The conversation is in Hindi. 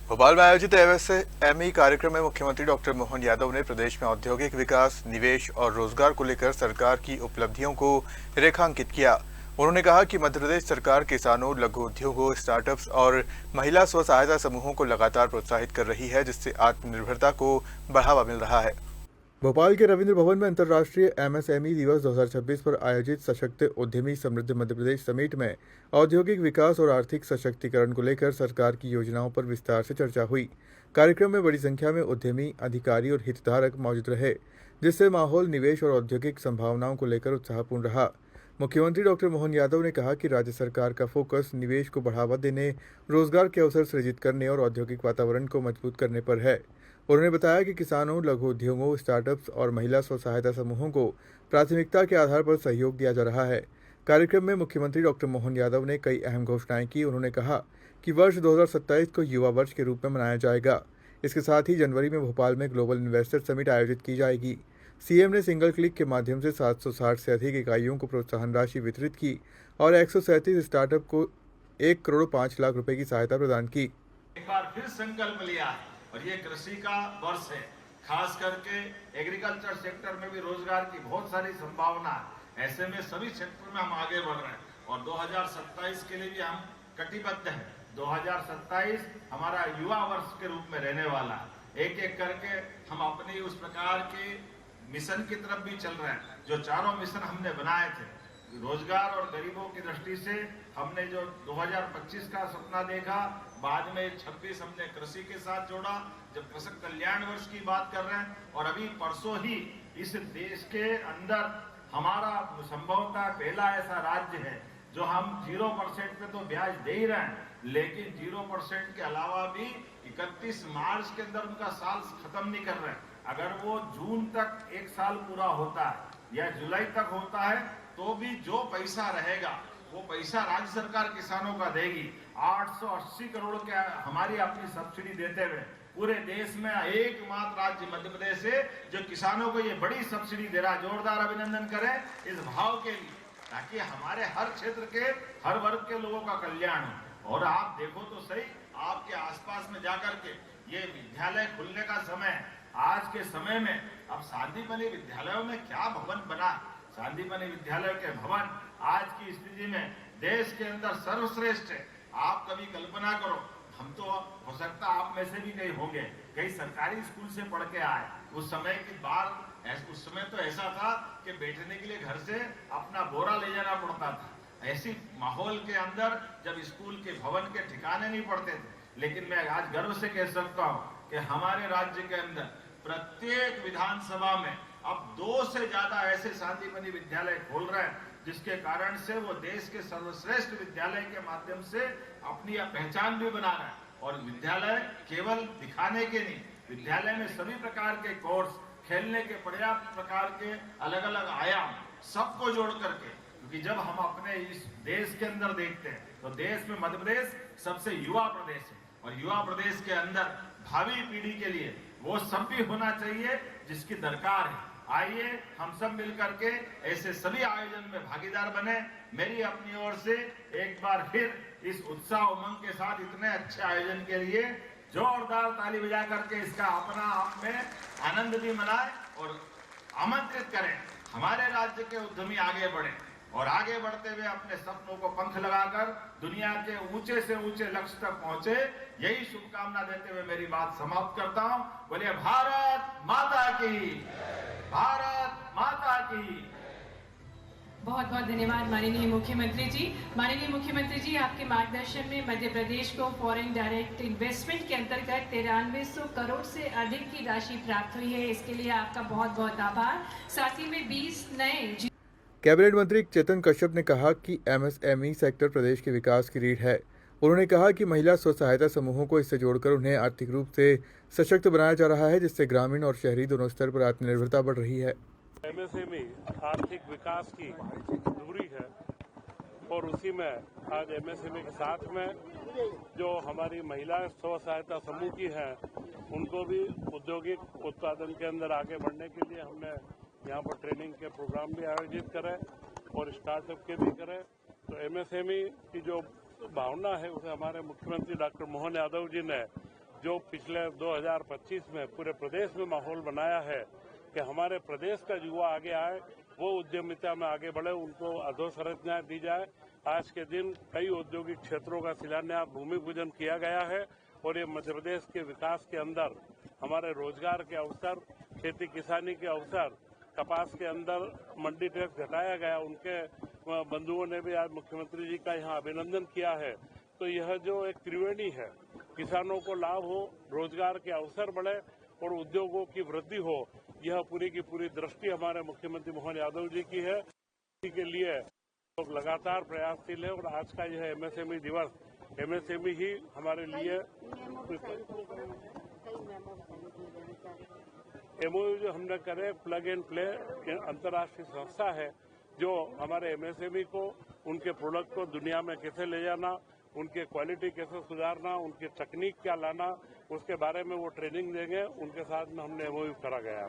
भोपाल में आयोजित एमएसएमई कार्यक्रम में मुख्यमंत्री डॉक्टर मोहन यादव ने प्रदेश में औद्योगिक विकास, निवेश और रोजगार को लेकर सरकार की उपलब्धियों को रेखांकित किया। उन्होंने कहा कि मध्य प्रदेश सरकार किसानों, लघु उद्योगों, स्टार्टअप्स और महिला स्व सहायता समूहों को लगातार प्रोत्साहित कर रही है, जिससे आत्मनिर्भरता को बढ़ावा मिल रहा है। भोपाल के रविंद्र भवन में अंतर्राष्ट्रीय एमएसएमई दिवस 2026 पर आयोजित सशक्त उद्यमी समृद्ध मध्य प्रदेश समिट में औद्योगिक विकास और आर्थिक सशक्तिकरण को लेकर सरकार की योजनाओं पर विस्तार से चर्चा हुई। कार्यक्रम में बड़ी संख्या में उद्यमी, अधिकारी और हितधारक मौजूद रहे, जिससे माहौल निवेश और औद्योगिक संभावनाओं को लेकर उत्साहपूर्ण रहा। मुख्यमंत्री डॉक्टर मोहन यादव ने कहा कि राज्य सरकार का फोकस निवेश को बढ़ावा देने, रोजगार के अवसर सृजित करने और औद्योगिक वातावरण को मजबूत करने पर है। उन्होंने बताया कि किसानों, लघु उद्योगों, स्टार्टअप्स और महिला स्व सहायता समूहों को प्राथमिकता के आधार पर सहयोग दिया जा रहा है। कार्यक्रम में मुख्यमंत्री डॉक्टर मोहन यादव ने कई अहम घोषणाएं की। उन्होंने कहा कि वर्ष 2027 को युवा वर्ष के रूप में मनाया जाएगा। इसके साथ ही जनवरी में भोपाल में ग्लोबल इन्वेस्टर समिट आयोजित की जाएगी। सीएम ने सिंगल क्लिक के माध्यम से 760 से अधिक इकाइयों को प्रोत्साहन राशि वितरित की और 137 स्टार्टअप को 1 करोड़ 5 लाख रुपए की सहायता प्रदान की। एक बार फिर संकल्प लिया है और ये कृषि का वर्ष है। खास करके एग्रीकल्चर सेक्टर में भी रोजगार की बहुत सारी संभावना है। ऐसे में सभी क्षेत्रों में हम आगे बढ़ रहे हैं और 2027 के लिए भी हम कटिबद्ध हैं। 2027 हमारा युवा वर्ष के रूप में रहने वाला है। एक एक करके हम अपनी उस प्रकार के मिशन की तरफ भी चल रहे हैं जो चारों मिशन हमने बनाए थे। रोजगार और गरीबों की दृष्टि से हमने जो 2025 का सपना देखा, बाद में 26 हमने कृषि के साथ जोड़ा, जब कृषक कल्याण वर्ष की बात कर रहे हैं। और अभी परसों ही इस देश के अंदर हमारा संभवतः पहला ऐसा राज्य है जो हम 0% पे तो ब्याज दे ही रहे हैं, लेकिन 0% के अलावा भी 31 मार्च के अंदर उनका साल खत्म नहीं कर रहे हैं। अगर वो जून तक एक साल पूरा होता है या जुलाई तक होता है तो भी जो पैसा रहेगा वो पैसा राज्य सरकार किसानों का देगी। 880 करोड़ के हमारी अपनी सब्सिडी देते हुए पूरे देश में एकमात्र राज्य मध्य प्रदेश है जो किसानों को ये बड़ी सब्सिडी दे रहा। जोरदार अभिनंदन करें इस भाव के लिए, ताकि हमारे हर क्षेत्र के हर वर्ग के लोगों का कल्याण हो। और आप देखो तो सही, आपके आसपास में जाकर के ये विद्यालय खुलने का समय, आज के समय में अब शांतिपनी विद्यालयों में क्या भवन बना। शांतिपनी विद्यालय के भवन आज की स्थिति में देश के अंदर सर्वश्रेष्ठ है। आप कभी कल्पना करो, हम तो हो सकता आप में से भी कई होंगे, कई सरकारी स्कूल से पढ़ के आए। उस समय की बात, उस समय तो ऐसा था कि बैठने के लिए घर से अपना बोरा ले जाना पड़ता था। ऐसी माहौल के अंदर जब स्कूल के भवन के ठिकाने नहीं पड़ते थे। लेकिन मैं आज गर्व से कह सकता हूँ कि हमारे राज्य के अंदर प्रत्येक विधानसभा में अब 2 से ज्यादा ऐसे शांतिपनी विद्यालय खोल रहे हैं, जिसके कारण से वो देश के सर्वश्रेष्ठ विद्यालय के माध्यम से अपनी पहचान भी बना रहे हैं। और विद्यालय केवल दिखाने के नहीं, विद्यालय में सभी प्रकार के कोर्स, खेलने के पर्याप्त प्रकार के अलग अलग आयाम, सबको जोड़ करके, क्योंकि जब हम अपने इस देश के अंदर देखते हैं तो देश में मध्य प्रदेश सबसे युवा प्रदेश है। और युवा प्रदेश के अंदर भावी पीढ़ी के लिए वो सब भी होना चाहिए जिसकी दरकार है। आइए हम सब मिलकर के ऐसे सभी आयोजन में भागीदार बने। मेरी अपनी ओर से एक बार फिर इस उत्साह उमंग के साथ इतने अच्छे आयोजन के लिए जोरदार ताली बजा करके इसका अपना आप में आनंद भी मनाएं और आमंत्रित करें हमारे राज्य के उद्यमी आगे बढ़े और आगे बढ़ते हुए अपने सपनों को पंख लगाकर दुनिया के ऊंचे से ऊंचे लक्ष्य तक पहुंचे। यही शुभकामना देते हुए मेरी बात समाप्त करता हूं। बोलिए भारत माता की, भारत माता की। बहुत बहुत धन्यवाद माननीय मुख्यमंत्री जी। माननीय मुख्यमंत्री जी, आपके मार्गदर्शन में मध्य प्रदेश को फॉरेन डायरेक्ट इन्वेस्टमेंट के अंतर्गत 9300 करोड़ से अधिक की राशि प्राप्त हुई है। इसके लिए आपका बहुत बहुत आभार। साथ ही में 20 नए कैबिनेट मंत्री चेतन कश्यप ने कहा कि एमएसएमई सेक्टर प्रदेश के विकास की रीढ़ है। उन्होंने कहा कि महिला स्व सहायता समूहों को इससे जोड़कर उन्हें आर्थिक रूप से सशक्त बनाया जा रहा है, जिससे ग्रामीण और शहरी दोनों स्तर पर आत्मनिर्भरता बढ़ रही है। एमएसएमई आर्थिक विकास की धुरी है और उसी में आज एमएसएमई के साथ में जो हमारी महिला स्व सहायता समूह की हैं, उनको भी औद्योगिक उत्पादन के अंदर आगे बढ़ने के लिए हमने यहाँ पर ट्रेनिंग के प्रोग्राम भी आयोजित करें और स्टार्टअप के भी करें। तो एमएसएमई की जो भावना है उसे हमारे मुख्यमंत्री डॉक्टर मोहन यादव जी ने जो पिछले 2025 में पूरे प्रदेश में माहौल बनाया है कि हमारे प्रदेश का युवा आगे आए, वो उद्यमिता में आगे बढ़े, उनको अधोसंरचना दी जाए। आज के दिन कई औद्योगिक क्षेत्रों का शिलान्यास, भूमि पूजन किया गया है और ये मध्य प्रदेश के विकास के अंदर हमारे रोजगार के अवसर, खेती किसानी के अवसर, कपास के अंदर मंडी टैक्स घटाया गया, उनके बंधुओं ने भी आज मुख्यमंत्री जी का यहाँ अभिनंदन किया है। तो यह जो एक त्रिवेणी है, किसानों को लाभ हो, रोजगार के अवसर बढ़े और उद्योगों की वृद्धि हो, यह पूरी की पूरी दृष्टि हमारे मुख्यमंत्री मोहन यादव जी की है। इसी के लिए लोग लगातार प्रयासशील है और आज का यह एमएसएमई दिवस, एमएसएमई ही हमारे लिए एमओयू जो हमने करे, प्लग एंड प्ले अंतर्राष्ट्रीय संस्था है जो हमारे एमएसएमई को, उनके प्रोडक्ट को दुनिया में कैसे ले जाना, उनके क्वालिटी कैसे सुधारना, उनकी तकनीक क्या लाना, उसके बारे में वो ट्रेनिंग देंगे। उनके साथ में हमने एमओयू करा गया।